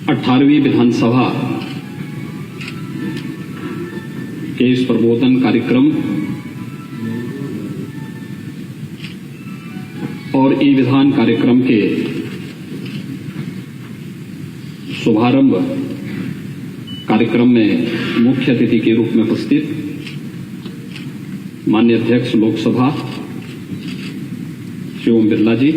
18वीं विधानसभा के इस प्रबोधन कार्यक्रम और ई-विधान कार्यक्रम के शुभारंभ कार्यक्रम में मुख्य अतिथि के रूप में उपस्थित माननीय अध्यक्ष लोकसभा श्री ओम बिरला जी,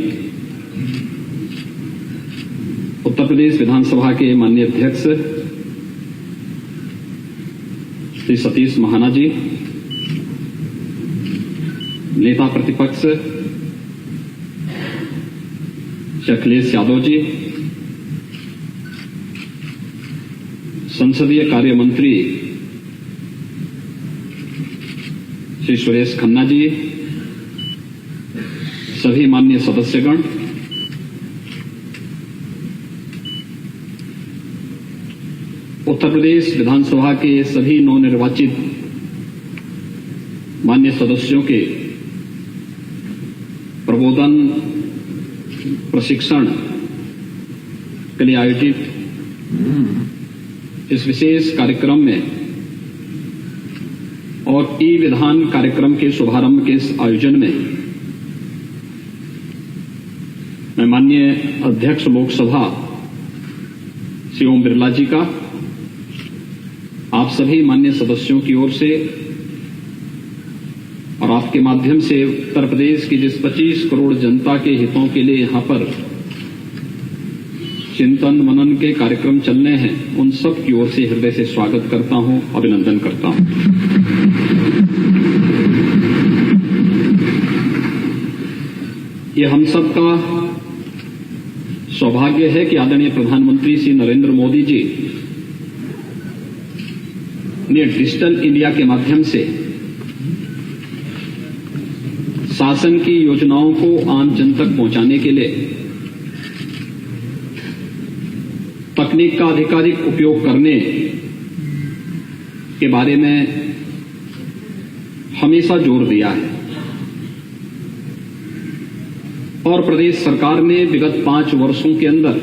उत्तर प्रदेश विधानसभा के माननीय अध्यक्ष श्री सतीश महाना जी, नेता प्रतिपक्ष श्री अखिलेश यादव जी, संसदीय कार्य मंत्री श्री सुरेश खन्ना जी, सभी माननीय सदस्यगण, उत्तर प्रदेश विधानसभा के सभी नवनिर्वाचित माननीय सदस्यों के प्रबोधन प्रशिक्षण के लिए आयोजित इस विशेष कार्यक्रम में और ई-विधान कार्यक्रम के शुभारंभ के इस आयोजन में मैं माननीय अध्यक्ष लोकसभा श्री ओम बिरला जी का आप सभी माननीय सदस्यों की ओर से और आपके माध्यम से उत्तर प्रदेश की जिस 25 करोड़ जनता के हितों के लिए यहां पर चिंतन मनन के कार्यक्रम चलने हैं, उन सब की ओर से हृदय से स्वागत करता हूं, अभिनंदन करता हूं। ये हम सब का सौभाग्य है कि आदरणीय प्रधानमंत्री श्री नरेंद्र मोदी जी ने डिजिटल इंडिया के माध्यम से शासन की योजनाओं को आम जन तक पहुंचाने के लिए तकनीक का अधिकारिक उपयोग करने के बारे में हमेशा जोर दिया है और प्रदेश सरकार ने विगत 5 वर्षों के अंदर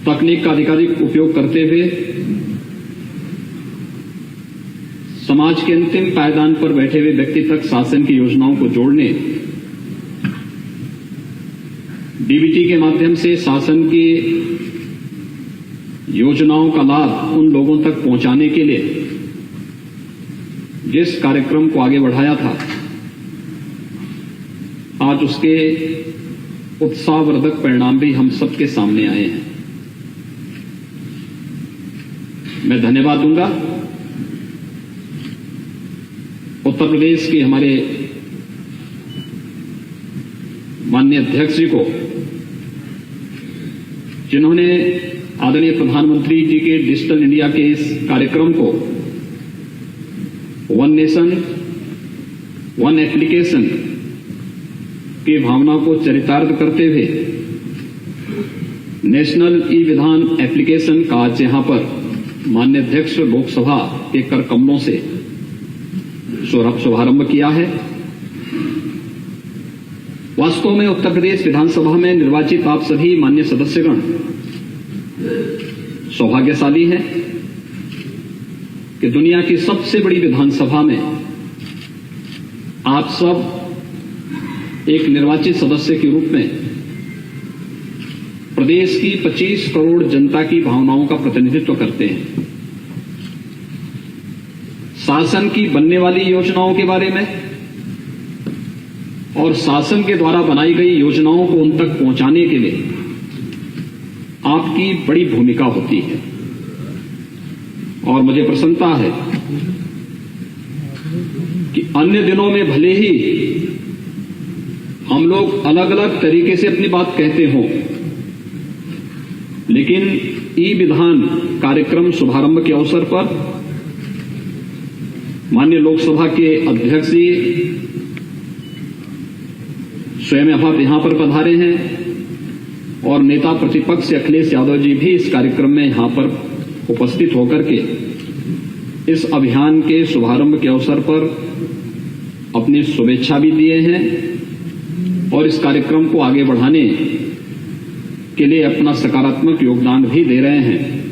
तकनीक का अधिकारिक उपयोग करते हुए समाज के अंतिम पायदान पर बैठे हुए व्यक्ति तक शासन की योजनाओं को जोड़ने, डीबीटी के माध्यम से शासन की योजनाओं का लाभ उन लोगों तक पहुंचाने के लिए जिस कार्यक्रम को आगे बढ़ाया था, आज उसके उत्साहवर्धक परिणाम भी हम सबके सामने आए हैं। मैं धन्यवाद दूंगा उत्तर प्रदेश के हमारे माननीय अध्यक्ष जी को, जिन्होंने आदरणीय प्रधानमंत्री जी के डिजिटल इंडिया के इस कार्यक्रम को वन नेशन वन एप्लीकेशन की भावना को चरितार्थ करते हुए नेशनल ई-विधान एप्लीकेशन का आज यहां पर माननीय अध्यक्ष लोकसभा के कर कमलों से शुभारंभ किया है। वास्तव में उत्तर प्रदेश विधानसभा में निर्वाचित आप सभी माननीय सदस्यगण सौभाग्यशाली हैं कि दुनिया की सबसे बड़ी विधानसभा में आप सब एक निर्वाचित सदस्य के रूप में प्रदेश की 25 करोड़ जनता की भावनाओं का प्रतिनिधित्व करते हैं। शासन की बनने वाली योजनाओं के बारे में और शासन के द्वारा बनाई गई योजनाओं को उन तक पहुंचाने के लिए आपकी बड़ी भूमिका होती है और मुझे प्रसन्नता है कि अन्य दिनों में भले ही हम लोग अलग अलग तरीके से अपनी बात कहते हों, लेकिन ई-विधान कार्यक्रम शुभारंभ के अवसर पर माननीय लोकसभा के अध्यक्ष जी स्वयं आप यहां पर पधारे हैं और नेता प्रतिपक्ष अखिलेश यादव जी भी इस कार्यक्रम में यहां पर उपस्थित होकर के इस अभियान के शुभारंभ के अवसर पर अपनी शुभेच्छा भी दिए हैं और इस कार्यक्रम को आगे बढ़ाने के लिए अपना सकारात्मक योगदान भी दे रहे हैं।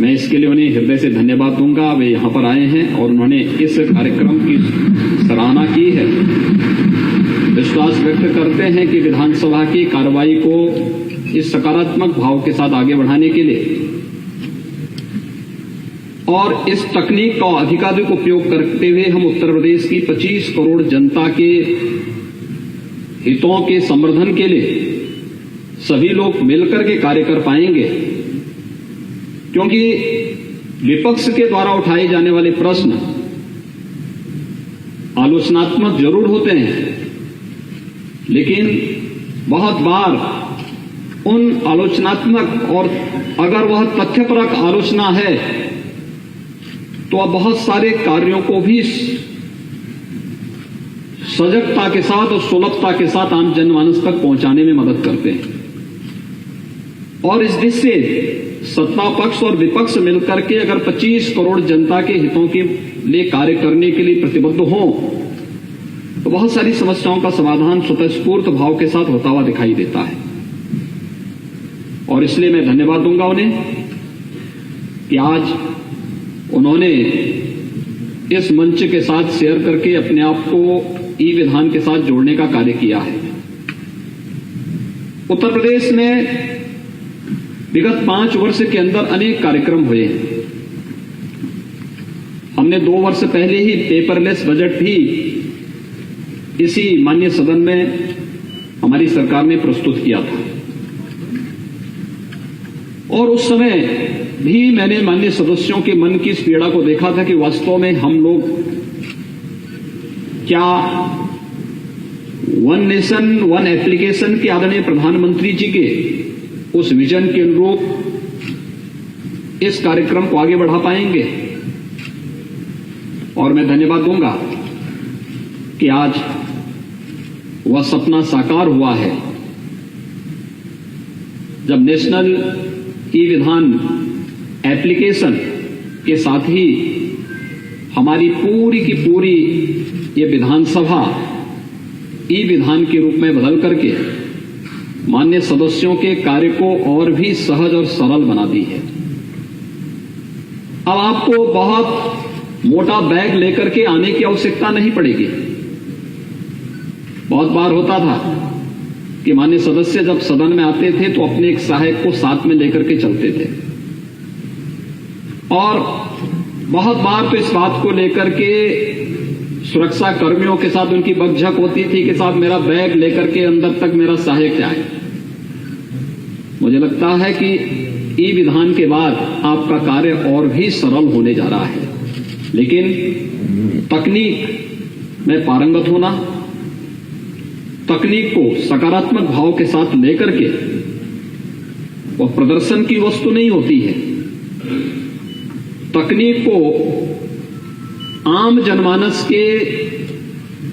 मैं इसके लिए उन्हें हृदय से धन्यवाद दूंगा। वे यहाँ पर आए हैं और उन्होंने इस कार्यक्रम की सराहना की है। विश्वास व्यक्त करते हैं कि विधानसभा की कार्रवाई को इस सकारात्मक भाव के साथ आगे बढ़ाने के लिए और इस तकनीक का अधिकाधिक उपयोग करते हुए हम उत्तर प्रदेश की 25 करोड़ जनता के हितों के संवर्धन के लिए सभी लोग मिलकर के कार्य कर पाएंगे, क्योंकि विपक्ष के द्वारा उठाए जाने वाले प्रश्न आलोचनात्मक जरूर होते हैं, लेकिन बहुत बार उन आलोचनात्मक और अगर वह तथ्यपरक आलोचना है तो अब बहुत सारे कार्यों को भी सजगता के साथ और सुलभता के साथ आम जनमानस तक पहुंचाने में मदद करते हैं। और इस दिशा से सत्ता पक्ष और विपक्ष मिलकर के अगर 25 करोड़ जनता के हितों के लिए कार्य करने के लिए प्रतिबद्ध हों तो बहुत सारी समस्याओं का समाधान स्वतःस्फूर्त भाव के साथ होता हुआ दिखाई देता है। और इसलिए मैं धन्यवाद दूंगा उन्हें कि आज उन्होंने इस मंच के साथ शेयर करके अपने आप को ई विधान के साथ जोड़ने का कार्य किया है। उत्तर प्रदेश में विगत 5 वर्ष के अंदर अनेक कार्यक्रम हुए हैं। हमने 2 वर्ष पहले ही पेपरलेस बजट भी इसी माननीय सदन में हमारी सरकार ने प्रस्तुत किया था और उस समय भी मैंने माननीय सदस्यों के मन की इस पीड़ा को देखा था कि वास्तव में हम लोग क्या वन नेशन वन एप्लीकेशन के आदरणीय प्रधानमंत्री जी के उस विजन के अनुरूप इस कार्यक्रम को आगे बढ़ा पाएंगे। और मैं धन्यवाद दूंगा कि आज वह सपना साकार हुआ है जब नेशनल ई विधान एप्लीकेशन के साथ ही हमारी पूरी की पूरी ये विधानसभा ई विधान के रूप में बदल करके माननीय सदस्यों के कार्य को और भी सहज और सरल बना दी है। अब आपको बहुत मोटा बैग लेकर के आने की आवश्यकता नहीं पड़ेगी। बहुत बार होता था कि माननीय सदस्य जब सदन में आते थे तो अपने एक सहायक को साथ में लेकर के चलते थे और बहुत बार तो इस बात को लेकर के सुरक्षा कर्मियों के साथ उनकी बकझक होती थी कि साहब मेरा बैग लेकर के अंदर तक मेरा सहायक जाए। मुझे लगता है कि ई विधान के बाद आपका कार्य और भी सरल होने जा रहा है, लेकिन तकनीक में पारंगत होना, तकनीक को सकारात्मक भाव के साथ लेकर के वह प्रदर्शन की वस्तु नहीं होती है। तकनीक को आम जनमानस के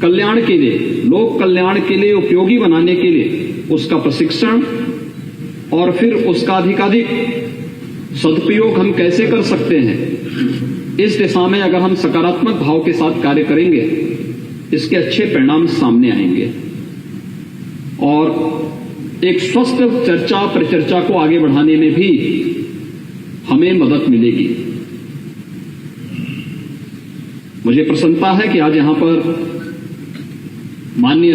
कल्याण के लिए, लोक कल्याण के लिए उपयोगी बनाने के लिए उसका प्रशिक्षण और फिर उसका अधिकाधिक सदुपयोग हम कैसे कर सकते हैं, इस दिशा में अगर हम सकारात्मक भाव के साथ कार्य करेंगे इसके अच्छे परिणाम सामने आएंगे और एक स्वस्थ चर्चा परिचर्चा को आगे बढ़ाने में भी हमें मदद मिलेगी। मुझे प्रसन्नता है कि आज यहां पर माननीय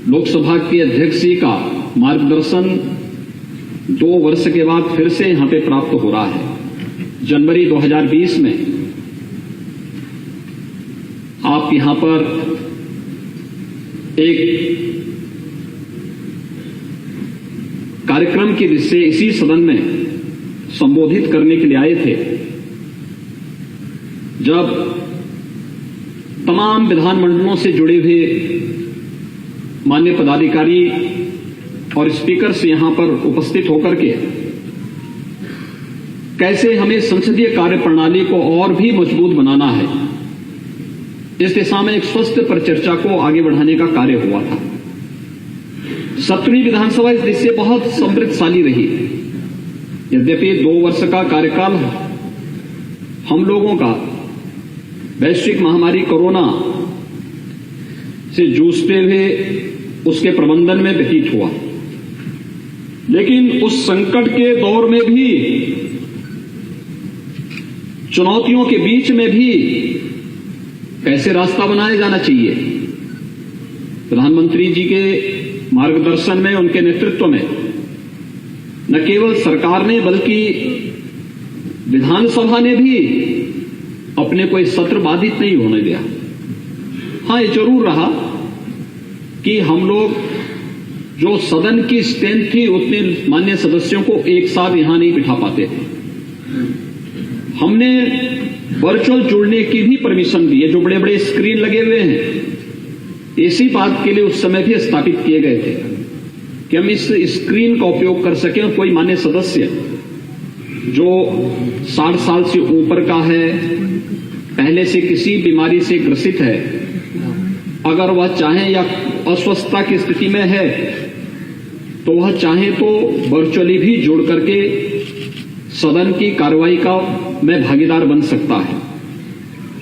लोकसभा के अध्यक्ष जी का मार्गदर्शन 2 वर्ष के बाद फिर से यहां पे प्राप्त हो रहा है। जनवरी 2020 में आप यहां पर एक कार्यक्रम की दृष्टि से इसी सदन में संबोधित करने के लिए आए थे, जब तमाम विधानमंडलों से जुड़े हुए माननीय पदाधिकारी और स्पीकर से यहां पर उपस्थित होकर के कैसे हमें संसदीय कार्य प्रणाली को और भी मजबूत बनाना है, इस दिशा में एक स्वस्थ परिचर्चा को आगे बढ़ाने का कार्य हुआ था। 17वीं विधानसभा इस दिशा से बहुत समृद्धशाली रही। यद्यपि 2 वर्ष का कार्यकाल हम लोगों का वैश्विक महामारी कोरोना से जूझते हुए उसके प्रबंधन में व्यतीत हुआ, लेकिन उस संकट के दौर में भी, चुनौतियों के बीच में भी कैसे रास्ता बनाया जाना चाहिए, प्रधानमंत्री जी के मार्गदर्शन में, उनके नेतृत्व में न केवल सरकार ने बल्कि विधानसभा ने भी अपने को इस सत्र बाधित नहीं होने दिया। हां, ये जरूर रहा कि हम लोग जो सदन की स्ट्रेंथ थी उतने माननीय सदस्यों को एक साथ यहां नहीं बिठा पाते थे। हमने वर्चुअल जुड़ने की भी परमिशन दी है। जो बड़े बड़े स्क्रीन लगे हुए हैं, इसी बात के लिए उस समय भी स्थापित किए गए थे कि हम इस स्क्रीन का उपयोग कर सकें और कोई मान्य सदस्य जो 60 साल से ऊपर का है, पहले से किसी बीमारी से ग्रसित है, अगर वह चाहे या अस्वस्थता की स्थिति में है तो वह चाहे तो वर्चुअली भी जोड़ करके सदन की कार्रवाई का में भागीदार बन सकता है।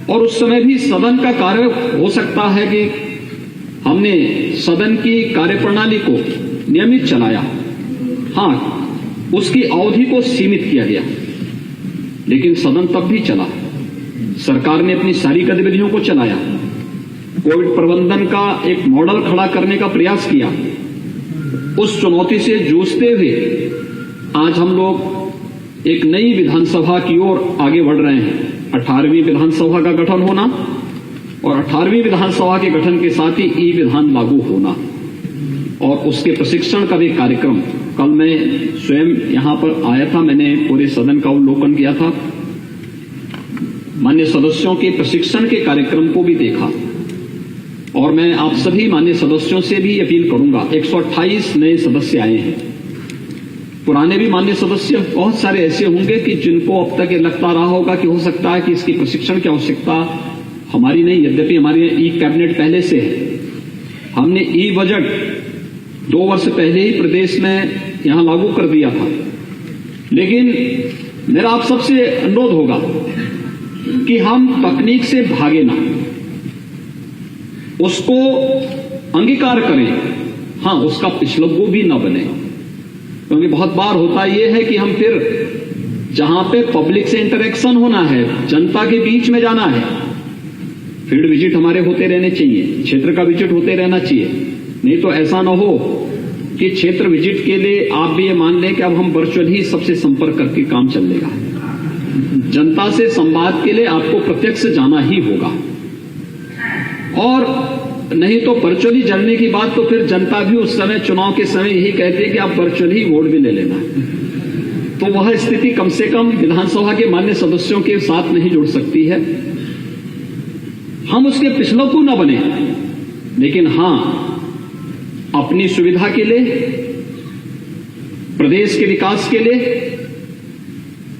और उस समय भी सदन का कार्य हो सकता है कि हमने सदन की कार्यप्रणाली को नियमित चलाया। हां, उसकी अवधि को सीमित किया गया, लेकिन सदन तब भी चला। सरकार ने अपनी सारी गतिविधियों को चलाया, कोविड प्रबंधन का एक मॉडल खड़ा करने का प्रयास किया। उस चुनौती से जूझते हुए आज हम लोग एक नई विधानसभा की ओर आगे बढ़ रहे हैं। 18वीं विधानसभा का गठन होना और 18वीं विधानसभा के गठन के साथ ही ई विधान लागू होना और उसके प्रशिक्षण का भी कार्यक्रम। कल मैं स्वयं यहां पर आया था, मैंने पूरे सदन का अवलोकन किया था, मान्य सदस्यों के प्रशिक्षण के कार्यक्रम को भी देखा। और मैं आप सभी मान्य सदस्यों से भी अपील करूंगा, 128 नए सदस्य आए हैं। पुराने भी मान्य सदस्य बहुत सारे ऐसे होंगे कि जिनको अब तक ये लगता रहा होगा कि हो सकता है कि इसकी प्रशिक्षण की आवश्यकता हमारी नहीं, यद्यपि हमारे ई कैबिनेट पहले से है। हमने ई बजट 2 वर्ष पहले ही प्रदेश में यहां लागू कर दिया था, लेकिन मेरा आप सबसे अनुरोध होगा कि हम तकनीक से भागे ना, उसको अंगीकार करें। हां, उसका पिछलग्गू भी न बने, क्योंकि बहुत बार होता यह है कि हम फिर जहां पे पब्लिक से इंटरेक्शन होना है, जनता के बीच में जाना है, फील्ड विजिट हमारे होते रहने चाहिए, क्षेत्र का विजिट होते रहना चाहिए। नहीं तो ऐसा न हो कि क्षेत्र विजिट के लिए आप भी ये मान लें कि अब हम वर्चुअल ही सबसे संपर्क करके काम चल लेगा। जनता से संवाद के लिए आपको प्रत्यक्ष जाना ही होगा, और नहीं तो वर्चुअली जलने की बात तो फिर जनता भी उस समय चुनाव के समय यही कहती है कि आप वर्चुअली वोट भी ले लेना। तो वह स्थिति कम से कम विधानसभा के मान्य सदस्यों के साथ नहीं जुड़ सकती है। हम उसके पिछलग्गू न बने, लेकिन हां, अपनी सुविधा के लिए, प्रदेश के विकास के लिए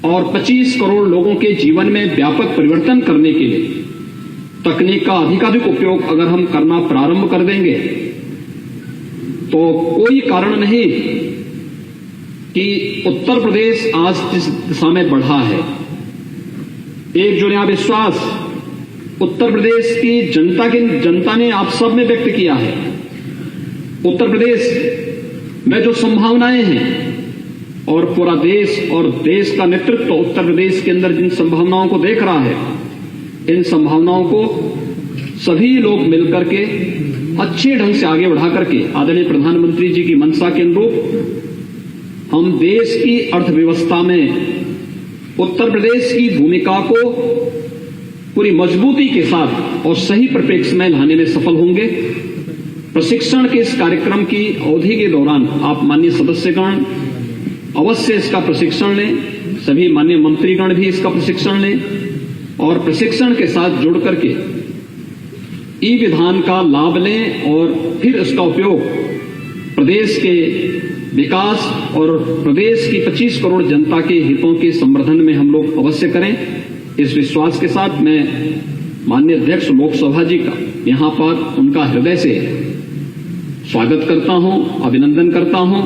और 25 करोड़ लोगों के जीवन में व्यापक परिवर्तन करने के लिए तकनीक का अधिकाधिक उपयोग अगर हम करना प्रारंभ कर देंगे तो कोई कारण नहीं कि उत्तर प्रदेश आज जिस दिशा में बढ़ा है, एक जो नया विश्वास उत्तर प्रदेश की जनता ने आप सब में व्यक्त किया है। उत्तर प्रदेश में जो संभावनाएं हैं और पूरा देश और देश का नेतृत्व उत्तर प्रदेश के अंदर जिन संभावनाओं को देख रहा है, इन संभावनाओं को सभी लोग मिलकर के अच्छे ढंग से आगे बढ़ा करके आदरणीय प्रधानमंत्री जी की मंशा के अनुरूप हम देश की अर्थव्यवस्था में उत्तर प्रदेश की भूमिका को पूरी मजबूती के साथ और सही परिप्रेक्ष्य में लाने में सफल होंगे। प्रशिक्षण के इस कार्यक्रम की अवधि के दौरान आप माननीय सदस्यगण अवश्य इसका प्रशिक्षण लें, सभी माननीय मंत्रीगण भी इसका प्रशिक्षण लें और प्रशिक्षण के साथ जुड़ करके ई विधान का लाभ लें और फिर इसका उपयोग प्रदेश के विकास और प्रदेश की 25 करोड़ जनता के हितों के संवर्धन में हम लोग अवश्य करें। इस विश्वास के साथ मैं माननीय अध्यक्ष लोकसभा जी का यहां पर उनका हृदय से स्वागत करता हूं, अभिनंदन करता हूं।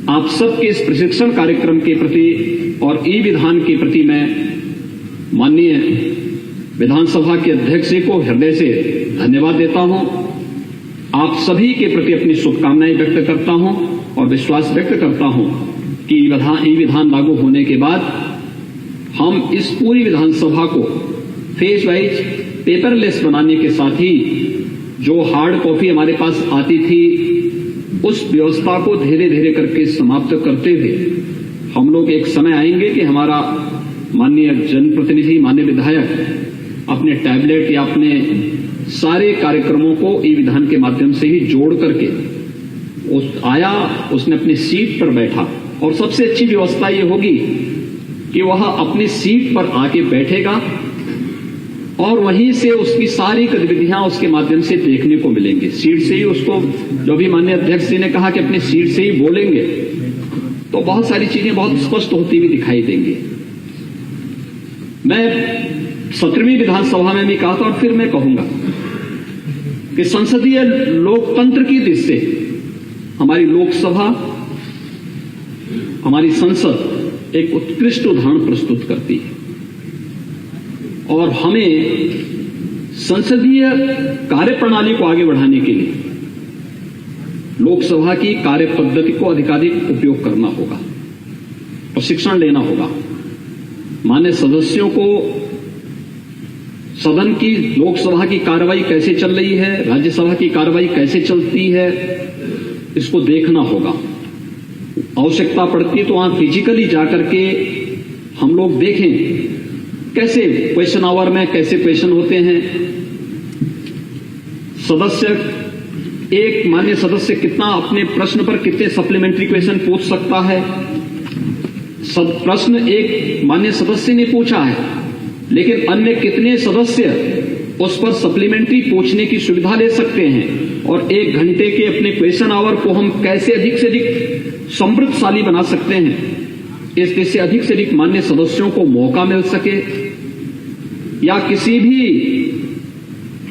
आप सबके इस प्रशिक्षण कार्यक्रम के प्रति और ई विधान के प्रति मैं माननीय विधानसभा के अध्यक्ष जी को हृदय से धन्यवाद देता हूं। आप सभी के प्रति अपनी शुभकामनाएं व्यक्त करता हूं और विश्वास व्यक्त करता हूं कि ई विधान लागू होने के बाद हम इस पूरी विधानसभा को फेज वाइज पेपरलेस बनाने के साथ ही जो हार्ड कॉपी हमारे पास आती थी उस व्यवस्था को धीरे धीरे करके समाप्त करते हुए हम लोग एक समय आएंगे कि हमारा माननीय जनप्रतिनिधि, माननीय विधायक अपने टैबलेट या अपने सारे कार्यक्रमों को ई विधान के माध्यम से ही जोड़ करके उसने अपनी सीट पर बैठा और सबसे अच्छी व्यवस्था ये होगी कि वह अपनी सीट पर आके बैठेगा और वहीं से उसकी सारी गतिविधियां उसके माध्यम से देखने को मिलेंगी। सीट से ही उसको, जो भी माननीय अध्यक्ष जी ने कहा कि अपनी सीट से ही बोलेंगे, तो बहुत सारी चीजें बहुत स्पष्ट होती हुई दिखाई देंगी। मैं 17वीं विधानसभा में भी कहा था और फिर मैं कहूंगा कि संसदीय लोकतंत्र की दृष्टि से हमारी लोकसभा, हमारी संसद एक उत्कृष्ट उदाहरण प्रस्तुत करती है और हमें संसदीय कार्यप्रणाली को आगे बढ़ाने के लिए लोकसभा की कार्य पद्धति को अधिकाधिक उपयोग करना होगा, प्रशिक्षण लेना होगा। मान्य सदस्यों को सदन की, लोकसभा की कार्रवाई कैसे चल रही है, राज्यसभा की कार्रवाई कैसे चलती है, इसको देखना होगा। आवश्यकता पड़ती है तो वहां फिजिकली जाकर के हम लोग देखें कैसे क्वेश्चन आवर में कैसे क्वेश्चन होते हैं, सदस्य, एक मान्य सदस्य कितना अपने प्रश्न पर कितने सप्लीमेंट्री क्वेश्चन पूछ सकता है। प्रश्न एक मान्य सदस्य ने पूछा है, लेकिन अन्य कितने सदस्य उस पर सप्लीमेंट्री पूछने की सुविधा ले सकते हैं और 1 घंटे के अपने क्वेश्चन आवर को हम कैसे अधिक से अधिक समृद्धशाली बना सकते हैं, इससे अधिक से अधिक मान्य सदस्यों को मौका मिल सके या किसी भी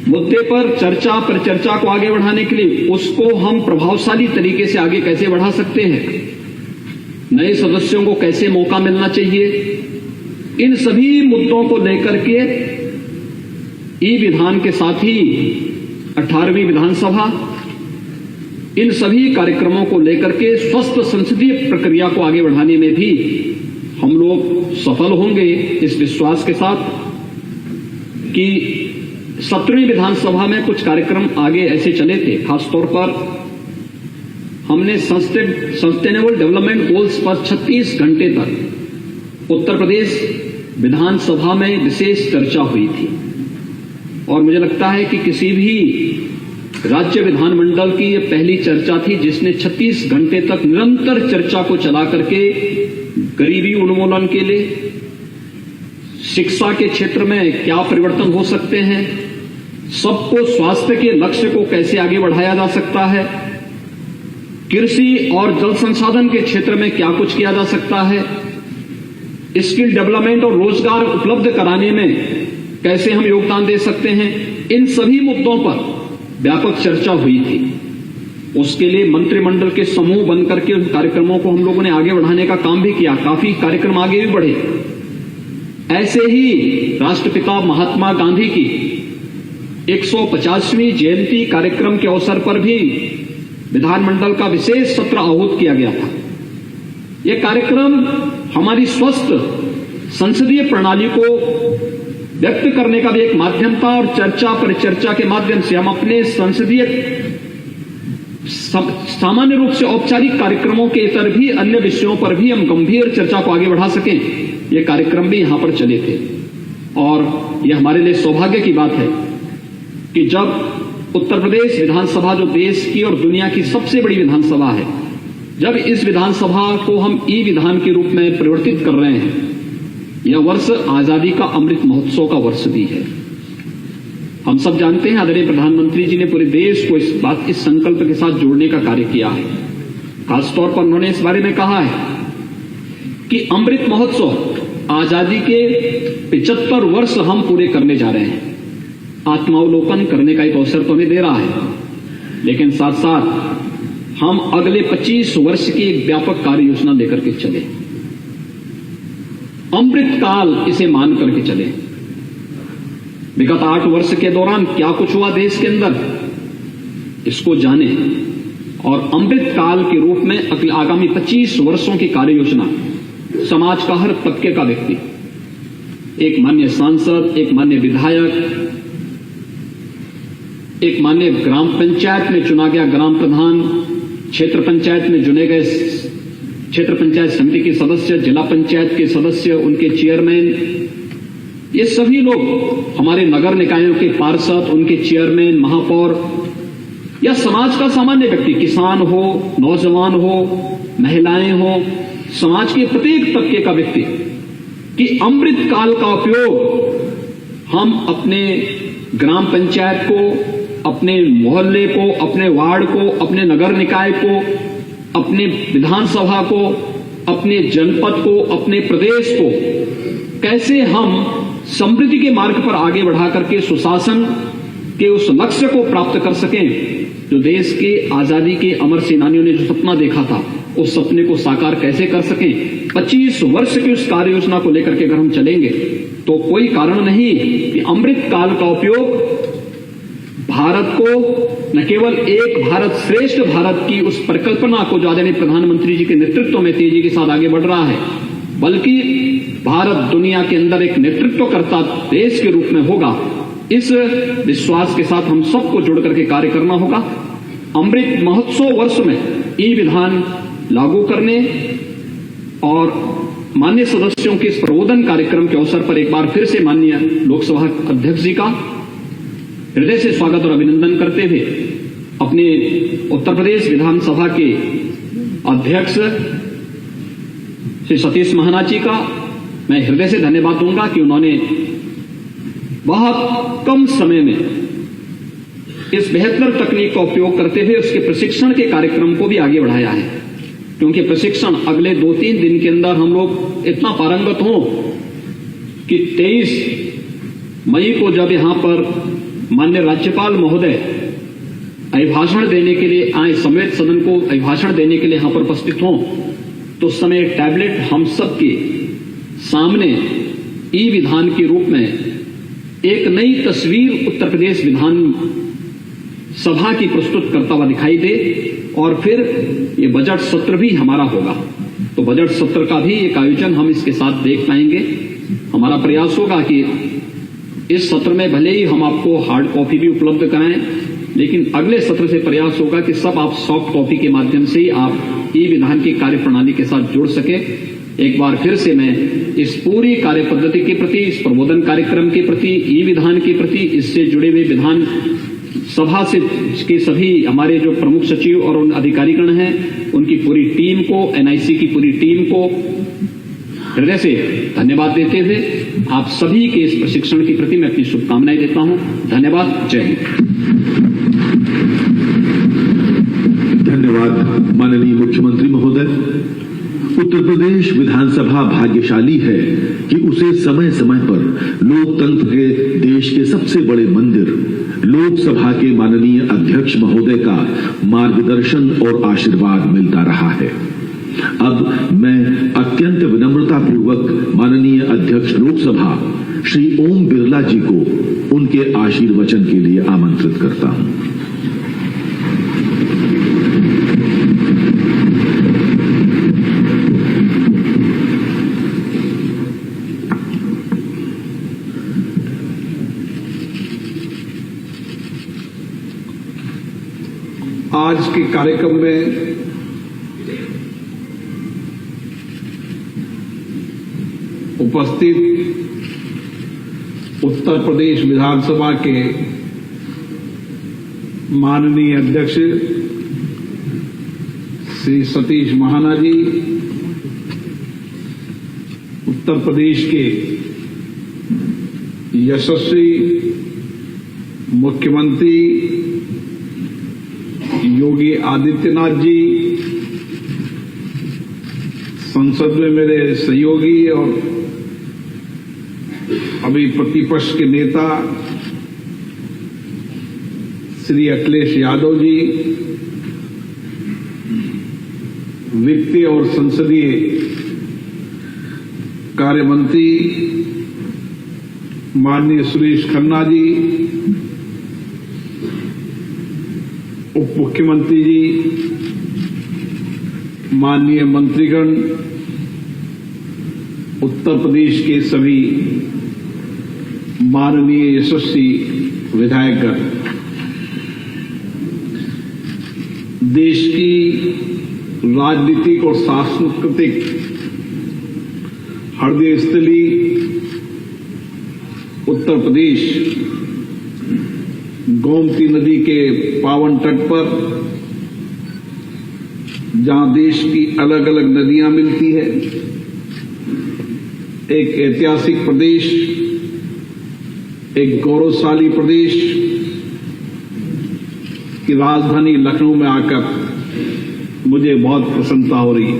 मुद्दे पर परिचर्चा को आगे बढ़ाने के लिए उसको हम प्रभावशाली तरीके से आगे कैसे बढ़ा सकते हैं, नए सदस्यों को कैसे मौका मिलना चाहिए, इन सभी मुद्दों को लेकर के ई विधान के साथ ही 18वीं विधानसभा इन सभी कार्यक्रमों को लेकर के स्वस्थ संसदीय प्रक्रिया को आगे बढ़ाने में भी हम लोग सफल होंगे, इस विश्वास के साथ कि 17वीं विधानसभा में कुछ कार्यक्रम आगे ऐसे चले थे। खासतौर पर हमने सस्टेनेबल डेवलपमेंट गोल्स पर 36 घंटे तक उत्तर प्रदेश विधानसभा में विशेष चर्चा हुई थी और मुझे लगता है कि किसी भी राज्य विधानमंडल की ये पहली चर्चा थी जिसने 36 घंटे तक निरंतर चर्चा को चला करके गरीबी उन्मूलन के लिए, शिक्षा के क्षेत्र में क्या परिवर्तन हो सकते हैं, सबको स्वास्थ्य के लक्ष्य को कैसे आगे बढ़ाया जा सकता है, कृषि और जल संसाधन के क्षेत्र में क्या कुछ किया जा सकता है, स्किल डेवलपमेंट और रोजगार उपलब्ध कराने में कैसे हम योगदान दे सकते हैं, इन सभी मुद्दों पर व्यापक चर्चा हुई थी। उसके लिए मंत्रिमंडल के समूह बनकर के उन कार्यक्रमों को हम लोगों ने आगे बढ़ाने का काम भी किया, काफी कार्यक्रम आगे भी बढ़े। ऐसे ही राष्ट्रपिता महात्मा गांधी की 150वीं जयंती कार्यक्रम के अवसर पर भी विधानमंडल का विशेष सत्र आहूत किया गया था। यह कार्यक्रम हमारी स्वस्थ संसदीय प्रणाली को व्यक्त करने का भी एक माध्यम था और चर्चा परिचर्चा के माध्यम से हम अपने संसदीय सामान्य रूप से औपचारिक कार्यक्रमों के इतर भी अन्य विषयों पर भी हम गंभीर चर्चा को आगे बढ़ा सकें। ये कार्यक्रम भी यहां पर चले थे और यह हमारे लिए सौभाग्य की बात है कि जब उत्तर प्रदेश विधानसभा, जो देश की और दुनिया की सबसे बड़ी विधानसभा है, जब इस विधानसभा को हम ई विधान के रूप में परिवर्तित कर रहे हैं, यह वर्ष आजादी का अमृत महोत्सव का वर्ष भी है। हम सब जानते हैं आदरणीय प्रधानमंत्री जी ने पूरे देश को इस संकल्प के साथ जोड़ने का कार्य किया है। खासतौर पर उन्होंने इस बारे में कहा है कि अमृत महोत्सव आजादी के 75 वर्ष हम पूरे करने जा रहे हैं। आत्मावलोकन करने का एक अवसर तो हमें दे रहा है, लेकिन साथ साथ हम अगले 25 वर्ष की एक व्यापक कार्य योजना लेकर के चले, अमृत काल इसे मान करके चले। विगत 8 वर्ष के दौरान क्या कुछ हुआ देश के अंदर, इसको जाने। और अमृत काल के रूप में आगामी 25 वर्षों की कार्य योजना समाज का हर तबके का व्यक्ति, एक माननीय सांसद, एक माननीय विधायक, एक माननीय ग्राम पंचायत में चुना गया ग्राम प्रधान, क्षेत्र पंचायत में चुने गए क्षेत्र पंचायत समिति के सदस्य, जिला पंचायत के सदस्य, उनके चेयरमैन, ये सभी लोग हमारे नगर निकायों के पार्षद, उनके चेयरमैन, महापौर या समाज का सामान्य व्यक्ति, किसान हो, नौजवान हो, महिलाएं हो, समाज के प्रत्येक तबके का व्यक्ति कि अमृत काल का उपयोग हम अपने ग्राम पंचायत को, अपने मोहल्ले को, अपने वार्ड को, अपने नगर निकाय को, अपने विधानसभा को, अपने जनपद को, अपने प्रदेश को कैसे हम समृद्धि के मार्ग पर आगे बढ़ा करके सुशासन के उस लक्ष्य को प्राप्त कर सकें जो देश के आजादी के अमर सेनानियों ने जो सपना देखा था, उस सपने को साकार कैसे कर सकें। 25 वर्ष की उस कार्य योजना को लेकर के अगर हम चलेंगे तो कोई कारण नहीं कि अमृत काल का उपयोग भारत को न केवल एक भारत श्रेष्ठ भारत की उस परिकल्पना को जो आदरणीय प्रधानमंत्री जी के नेतृत्व में तेजी के साथ आगे बढ़ रहा है, बल्कि भारत दुनिया के अंदर एक नेतृत्वकर्ता देश के रूप में होगा, इस विश्वास के साथ हम सबको जुड़ करके कार्य करना होगा। अमृत महोत्सव वर्ष में ई विधान लागू करने और माननीय सदस्यों के इस प्रबोधन कार्यक्रम के अवसर पर एक बार फिर से माननीय लोकसभा अध्यक्ष जी का हृदय से स्वागत और अभिनंदन करते हुए अपने उत्तर प्रदेश विधानसभा के अध्यक्ष श्री सतीश महाना जी का मैं हृदय से धन्यवाद दूंगा कि उन्होंने बहुत कम समय में इस बेहतर तकनीक का उपयोग करते हुए उसके प्रशिक्षण के कार्यक्रम को भी आगे बढ़ाया है, क्योंकि प्रशिक्षण अगले 2-3 दिन के अंदर हम लोग इतना पारंगत हों कि 23 मई को जब यहां पर माननीय राज्यपाल महोदय अभिभाषण देने के लिए आए, संवेद सदन को अभिभाषण देने के लिए यहां पर उपस्थित हों, तो उस समय टैबलेट हम सबके सामने ई विधान के रूप में एक नई तस्वीर उत्तर प्रदेश विधान सभा की प्रस्तुत करता हुआ दिखाई दे। और फिर ये बजट सत्र भी हमारा होगा, तो बजट सत्र का भी एक आयोजन हम इसके साथ देख पाएंगे। हमारा प्रयास होगा कि इस सत्र में भले ही हम आपको हार्ड कॉपी भी उपलब्ध कराएं, लेकिन अगले सत्र से प्रयास होगा कि सब आप सॉफ्ट कॉपी के माध्यम से ही आप ई विधान की कार्य प्रणाली के साथ जुड़ सके। एक बार फिर से मैं इस पूरी कार्य पद्धति के प्रति, इस प्रबोधन कार्यक्रम के प्रति, ई विधान के प्रति, इससे जुड़े हुए विधान सभा से के सभी हमारे जो प्रमुख सचिव और उन अधिकारीगण हैं, उनकी पूरी टीम को, एनआईसी की पूरी टीम को हृदय से धन्यवाद देते हुए आप सभी के इस प्रशिक्षण के प्रति मैं अपनी शुभकामनाएं देता हूं। धन्यवाद। जय हिंद। धन्यवाद माननीय मुख्यमंत्री महोदय। उत्तर प्रदेश विधानसभा भाग्यशाली है कि उसे समय समय पर लोकतंत्र के देश के सबसे बड़े मंदिर लोकसभा के माननीय अध्यक्ष महोदय का मार्गदर्शन और आशीर्वाद मिलता रहा है। अब मैं अत्यंत विनम्रतापूर्वक माननीय अध्यक्ष लोकसभा श्री ओम बिरला जी को उनके आशीर्वचन के लिए आमंत्रित करता हूं। आज के कार्यक्रम में उपस्थित उत्तर प्रदेश विधानसभा के माननीय अध्यक्ष श्री सतीश महाना जी, उत्तर प्रदेश के यशस्वी मुख्यमंत्री योगी आदित्यनाथ जी, संसद में मेरे सहयोगी और अभी प्रतिपक्ष के नेता श्री अखिलेश यादव जी, वित्तीय और संसदीय कार्य मंत्री माननीय सुरेश खन्ना जी, उप मुख्यमंत्री जी, माननीय मंत्रीगण, उत्तर प्रदेश के सभी माननीय यशस्वी विधायकगण, देश की राजनीतिक और सांस्कृतिक हृदय स्थली उत्तर प्रदेश गोमती नदी के पावन तट पर, जहां देश की अलग अलग नदियां मिलती है, एक ऐतिहासिक प्रदेश, एक गौरवशाली प्रदेश की राजधानी लखनऊ में आकर मुझे बहुत प्रसन्नता हो रही है।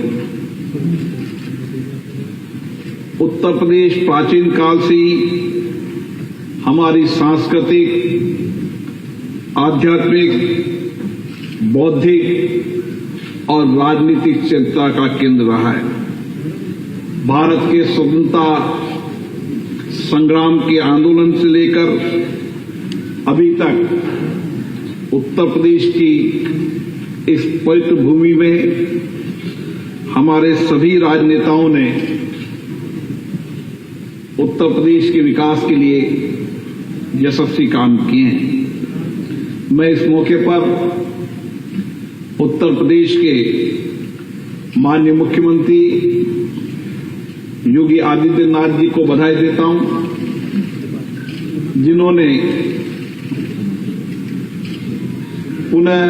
उत्तर प्रदेश प्राचीन काल से ही हमारी सांस्कृतिक, आध्यात्मिक, बौद्धिक और राजनीतिक चेतना का केंद्र रहा है। भारत के स्वतंत्रता संग्राम के आंदोलन से लेकर अभी तक उत्तर प्रदेश की इस पवित्र भूमि में हमारे सभी राजनेताओं ने उत्तर प्रदेश के विकास के लिए यशस्वी काम किए हैं। मैं इस मौके पर उत्तर प्रदेश के माननीय मुख्यमंत्री योगी आदित्यनाथ जी को बधाई देता हूं, जिन्होंने पुनः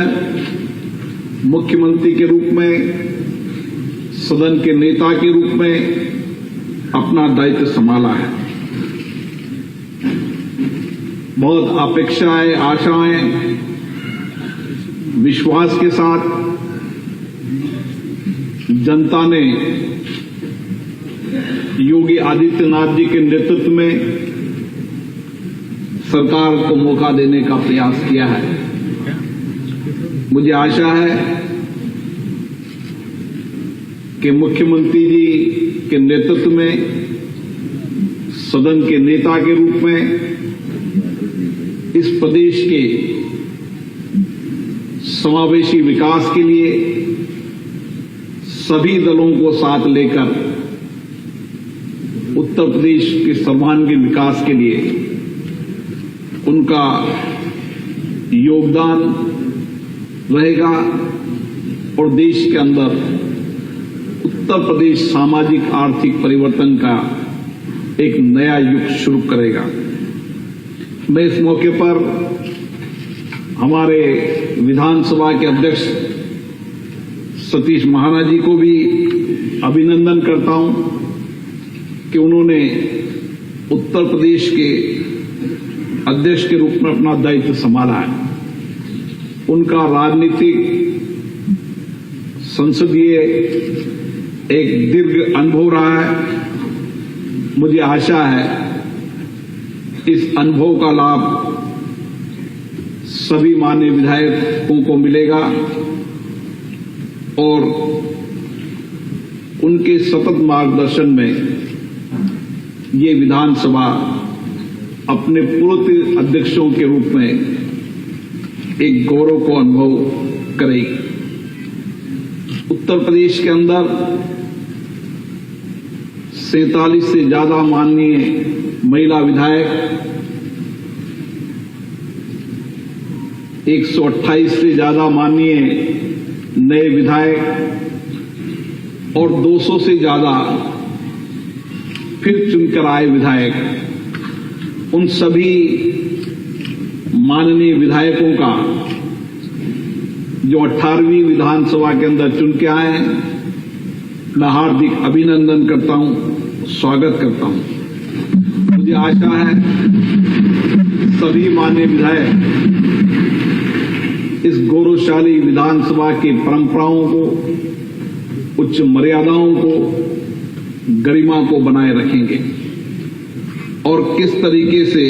मुख्यमंत्री के रूप में, सदन के नेता के रूप में अपना दायित्व संभाला है। बहुत अपेक्षाएं, आशाएं, विश्वास के साथ जनता ने योगी आदित्यनाथ जी के नेतृत्व में सरकार को मौका देने का प्रयास किया है। मुझे आशा है कि मुख्यमंत्री जी के नेतृत्व में, सदन के नेता के रूप में इस प्रदेश के समावेशी विकास के लिए सभी दलों को साथ लेकर उत्तर प्रदेश के सर्वांगीण विकास के लिए उनका योगदान रहेगा और देश के अंदर उत्तर प्रदेश सामाजिक आर्थिक परिवर्तन का एक नया युग शुरू करेगा। मैं इस मौके पर हमारे विधानसभा के अध्यक्ष सतीश महाना जी को भी अभिनंदन करता हूं कि उन्होंने उत्तर प्रदेश के अध्यक्ष के रूप में अपना दायित्व संभाला है। उनका राजनीतिक, संसदीय एक दीर्घ अनुभव रहा है। मुझे आशा है इस अनुभव का लाभ सभी माननीय विधायकों को मिलेगा और उनके सतत मार्गदर्शन में ये विधानसभा अपने पूर्व अध्यक्षों के रूप में एक गौरव को अनुभव करेगी। उत्तर प्रदेश के अंदर 47 से ज्यादा माननीय महिला विधायक, 128 से ज्यादा माननीय नए विधायक और 200 से ज्यादा फिर चुनकर आए विधायक, उन सभी माननीय विधायकों का जो 18वीं विधानसभा के अंदर चुन के आए हैं, मैं हार्दिक अभिनंदन करता हूं, स्वागत करता हूं। मुझे आशा है सभी माननीय विधायक इस गौरवशाली विधानसभा की परंपराओं को, उच्च मर्यादाओं को, गरिमा को बनाए रखेंगे और किस तरीके से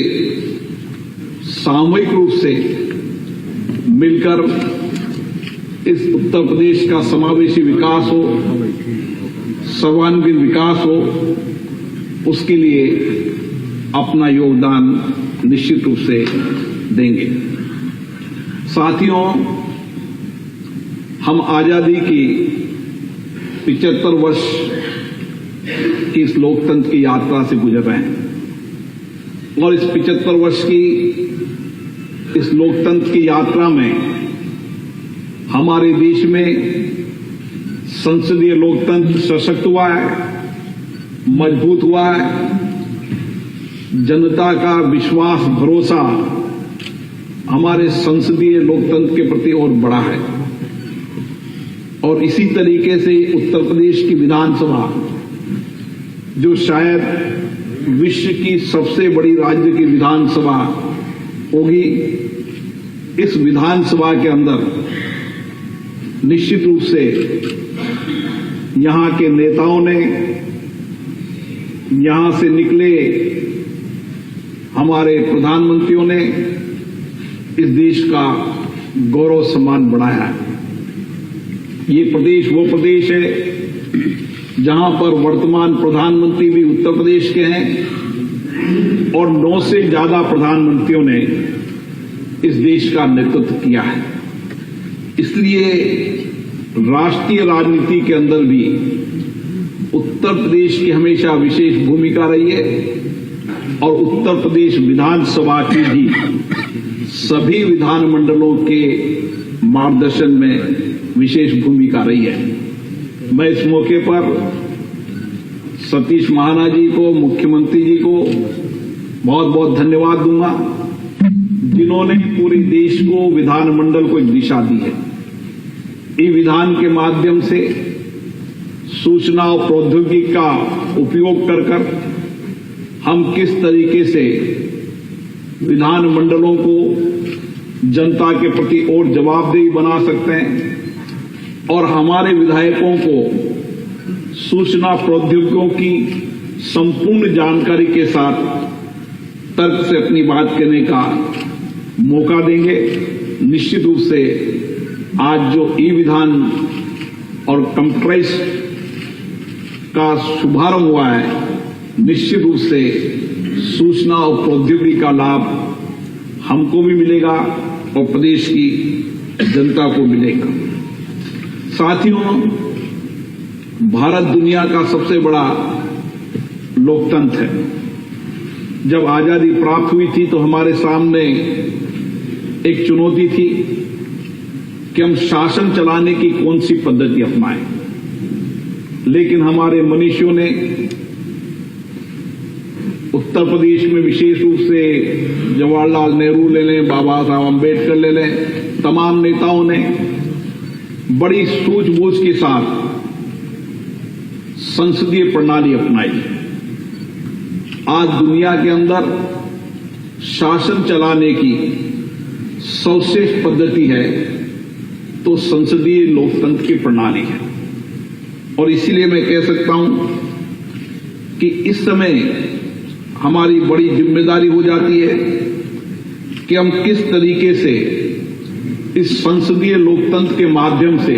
सामूहिक रूप से मिलकर इस उत्तर प्रदेश का समावेशी विकास हो, सर्वांगीण विकास हो, उसके लिए अपना योगदान निश्चित रूप से देंगे। साथियों, हम आजादी की 75 वर्ष की इस लोकतंत्र की यात्रा से गुजर रहे हैं और इस 75 वर्ष की इस लोकतंत्र की यात्रा में हमारे देश में संसदीय लोकतंत्र सशक्त हुआ है, मजबूत हुआ है। जनता का विश्वास, भरोसा हमारे संसदीय लोकतंत्र के प्रति और बढ़ा है और इसी तरीके से उत्तर प्रदेश की विधानसभा, जो शायद विश्व की सबसे बड़ी राज्य की विधानसभा होगी, इस विधानसभा के अंदर निश्चित रूप से यहां के नेताओं ने, यहां से निकले हमारे प्रधानमंत्रियों ने इस देश का गौरव सम्मान बढ़ाया है। ये प्रदेश वो प्रदेश है जहां पर वर्तमान प्रधानमंत्री भी उत्तर प्रदेश के हैं और 9 से ज्यादा प्रधानमंत्रियों ने इस देश का नेतृत्व किया है। इसलिए राष्ट्रीय राजनीति के अंदर भी उत्तर प्रदेश की हमेशा विशेष भूमिका रही है और उत्तर प्रदेश विधानसभा की भी सभी विधानमंडलों के मार्गदर्शन में विशेष भूमिका रही है। मैं इस मौके पर सतीश महाना जी को, मुख्यमंत्री जी को बहुत बहुत धन्यवाद दूंगा, जिन्होंने पूरे देश को, विधानमंडल को एक दिशा दी है। ई विधान के माध्यम से सूचना और प्रौद्योगिकी का उपयोग कर हम किस तरीके से विधानमंडलों को जनता के प्रति और जवाबदेही बना सकते हैं और हमारे विधायकों को सूचना प्रौद्योगिकियों की संपूर्ण जानकारी के साथ तर्क से अपनी बात कहने का मौका देंगे। निश्चित रूप से आज जो ई विधान और कंप्यूटराइज का शुभारंभ हुआ है, निश्चित रूप से सूचना और प्रौद्योगिकी का लाभ हमको भी मिलेगा और प्रदेश की जनता को मिलेगा। साथियों, भारत दुनिया का सबसे बड़ा लोकतंत्र है। जब आजादी प्राप्त हुई थी तो हमारे सामने एक चुनौती थी कि हम शासन चलाने की कौन सी पद्धति अपनाएं, लेकिन हमारे मनीषियों ने उत्तर प्रदेश में विशेष रूप से जवाहरलाल नेहरू ले लें, बाबा साहब अम्बेडकर ले लें, तमाम नेताओं ने बड़ी सूझबूझ के साथ संसदीय प्रणाली अपनाई। आज दुनिया के अंदर शासन चलाने की सर्वश्रेष्ठ पद्धति है तो संसदीय लोकतंत्र की प्रणाली है और इसीलिए मैं कह सकता हूं कि इस समय हमारी बड़ी जिम्मेदारी हो जाती है कि हम किस तरीके से इस संसदीय लोकतंत्र के माध्यम से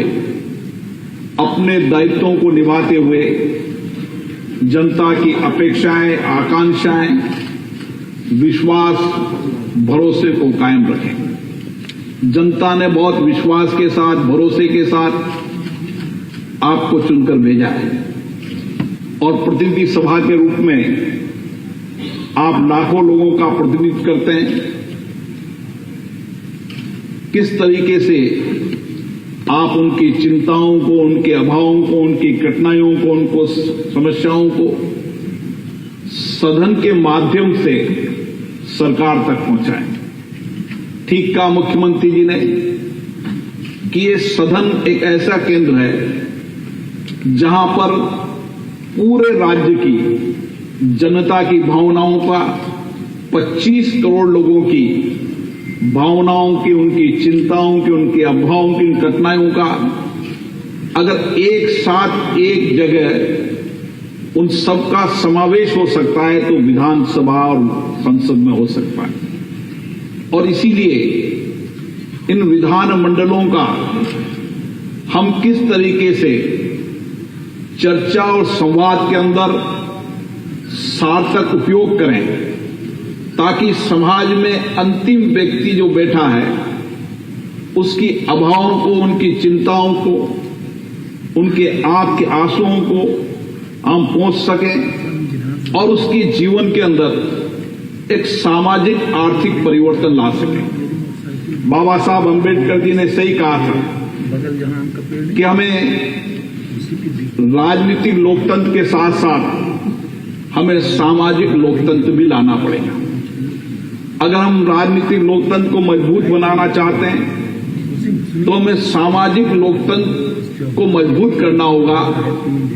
अपने दायित्वों को निभाते हुए जनता की अपेक्षाएं, आकांक्षाएं, विश्वास, भरोसे को कायम रखें। जनता ने बहुत विश्वास के साथ, भरोसे के साथ आपको चुनकर भेजा है और प्रतिनिधि सभा के रूप में आप लाखों लोगों का प्रतिनिधित्व करते हैं। किस तरीके से आप उनकी चिंताओं को, उनके अभावों को, उनकी कठिनाइयों को, उनको समस्याओं को सदन के माध्यम से सरकार तक पहुंचाएं। ठीक कहा मुख्यमंत्री जी ने कि ये सदन एक ऐसा केंद्र है जहां पर पूरे राज्य की जनता की भावनाओं का, 25 करोड़ लोगों की भावनाओं की, उनकी चिंताओं की, उनके अभावों की, कठिनाइयों का अगर एक साथ एक जगह उन सबका समावेश हो सकता है तो विधानसभा और संसद में हो सकता है। और इसीलिए इन विधान मंडलों का हम किस तरीके से चर्चा और संवाद के अंदर सार्थक उपयोग करें ताकि समाज में अंतिम व्यक्ति जो बैठा है उसकी अभावों को, उनकी चिंताओं को, उनके आंख के आंसुओं को हम पहुंच सकें और उसकी जीवन के अंदर एक सामाजिक आर्थिक परिवर्तन ला सकें। बाबा साहब अम्बेडकर जी ने सही कहा था कि हमें राजनीतिक लोकतंत्र के साथ साथ हमें सामाजिक लोकतंत्र भी लाना पड़ेगा। अगर हम राजनीतिक लोकतंत्र को मजबूत बनाना चाहते हैं तो हमें सामाजिक लोकतंत्र को मजबूत करना होगा,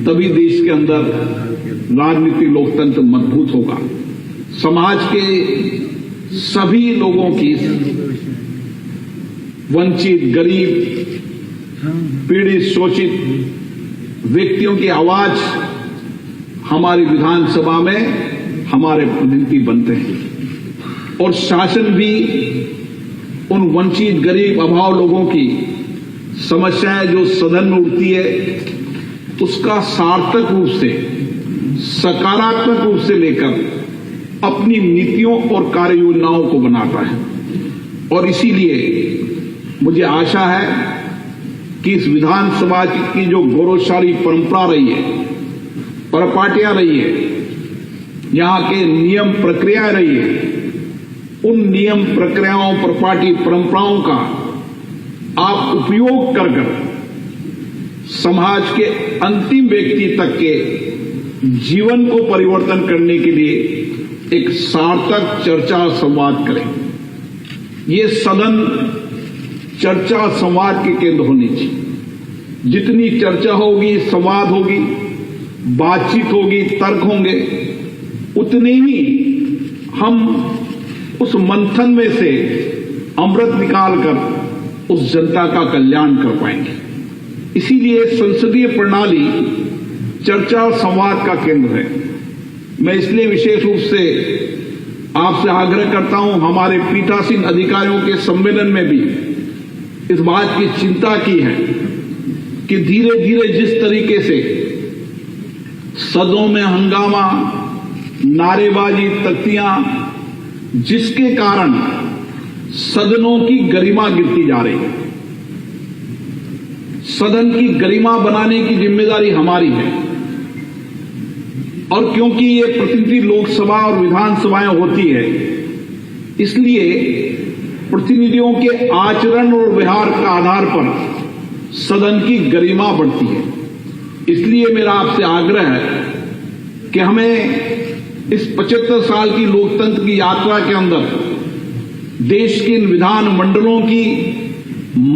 तभी देश के अंदर राजनीतिक लोकतंत्र मजबूत होगा। समाज के सभी लोगों की, वंचित, गरीब, पीड़ित, शोषित व्यक्तियों की आवाज हमारी विधानसभा में हमारे प्रतिनिधि बनते हैं और शासन भी उन वंचित, गरीब, अभाव लोगों की समस्याएं जो सदन में उठती है उसका सार्थक रूप से, सकारात्मक रूप से लेकर अपनी नीतियों और कार्य योजनाओं को बनाता है। और इसीलिए मुझे आशा है कि इस विधानसभा की जो गौरवशाली परंपरा रही है, परिपाटियां रही है, यहां के नियम प्रक्रिया रही है, उन नियम प्रक्रियाओं, परिपाटी, परंपराओं का आप उपयोग कर समाज के अंतिम व्यक्ति तक के जीवन को परिवर्तन करने के लिए एक सार्थक चर्चा संवाद करें। ये सदन चर्चा संवाद के केंद्र होनी चाहिए। जितनी चर्चा होगी, संवाद होगी, बातचीत होगी, तर्क होंगे, उतने ही हम उस मंथन में से अमृत निकालकर उस जनता का कल्याण कर पाएंगे। इसीलिए संसदीय प्रणाली चर्चा और संवाद का केंद्र है। मैं इसलिए विशेष रूप से आपसे आग्रह करता हूं, हमारे पीठासीन अधिकारियों के सम्मेलन में भी इस बात की चिंता की है कि धीरे धीरे जिस तरीके से सदनों में हंगामा, नारेबाजी, तख्तियां, जिसके कारण सदनों की गरिमा गिरती जा रही है। सदन की गरिमा बनाने की जिम्मेदारी हमारी है और क्योंकि ये प्रतिनिधि लोकसभा और विधानसभाएं होती है, इसलिए प्रतिनिधियों के आचरण और व्यवहार के आधार पर सदन की गरिमा बढ़ती है। इसलिए मेरा आपसे आग्रह है कि हमें इस 75 साल की लोकतंत्र की यात्रा के अंदर देश के इन विधान मंडलों की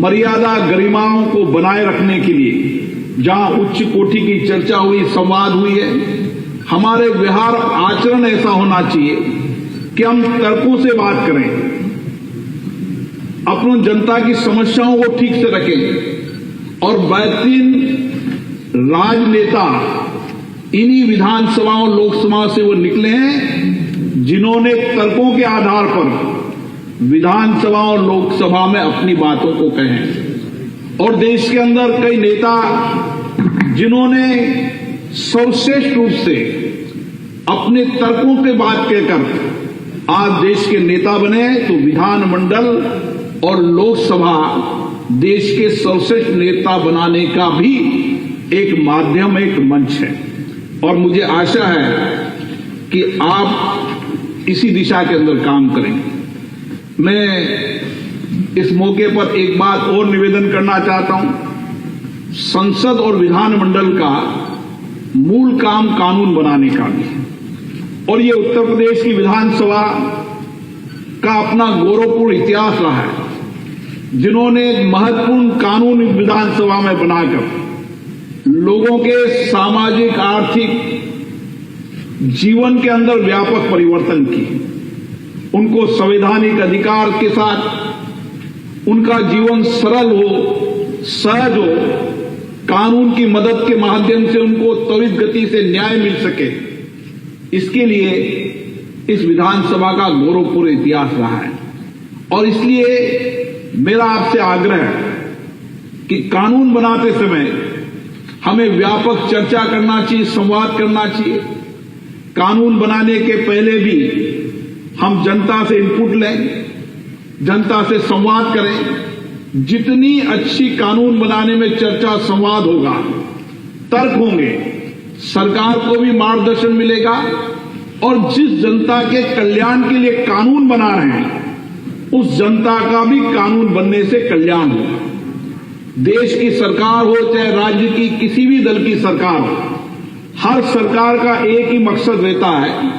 मर्यादा, गरिमाओं को बनाए रखने के लिए जहां उच्च कोटि की चर्चा हुई, संवाद हुई है, हमारे व्यवहार, आचरण ऐसा होना चाहिए कि हम तर्कों से बात करें, अपनी जनता की समस्याओं को ठीक से रखें और बेहतरीन राजनेता इन्हीं विधानसभाओं, लोकसभाओं से वो निकले हैं जिन्होंने तर्कों के आधार पर विधानसभा और लोकसभा में अपनी बातों को कहें। और देश के अंदर कई नेता जिन्होंने सर्वश्रेष्ठ रूप से अपने तर्कों के बात कहकर आज देश के नेता बने, तो विधानमंडल और लोकसभा देश के सर्वश्रेष्ठ नेता बनाने का भी एक माध्यम, एक मंच है। और मुझे आशा है कि आप इसी दिशा के अंदर काम करेंगे। मैं इस मौके पर एक बात और निवेदन करना चाहता हूं। संसद और विधानमंडल का मूल काम कानून बनाने का भी है और ये उत्तर प्रदेश की विधानसभा का अपना गौरवपूर्ण इतिहास रहा है, जिन्होंने एक महत्वपूर्ण कानून विधानसभा में बनाकर लोगों के सामाजिक, आर्थिक जीवन के अंदर व्यापक परिवर्तन किए। उनको संवैधानिक अधिकार के साथ उनका जीवन सरल हो, सहज हो, कानून की मदद के माध्यम से उनको त्वरित गति से न्याय मिल सके, इसके लिए इस विधानसभा का गौरवपूर्ण इतिहास रहा है। और इसलिए मेरा आपसे आग्रह है कि कानून बनाते समय हमें व्यापक चर्चा करना चाहिए, संवाद करना चाहिए। कानून बनाने के पहले भी हम जनता से इनपुट लें, जनता से संवाद करें जितनी अच्छी कानून बनाने में चर्चा संवाद होगा, तर्क होंगे, सरकार को भी मार्गदर्शन मिलेगा और जिस जनता के कल्याण के लिए कानून बना रहे हैं उस जनता का भी कानून बनने से कल्याण होगा। देश की सरकार हो चाहे राज्य की किसी भी दल की सरकार हो, हर सरकार का एक ही मकसद रहता है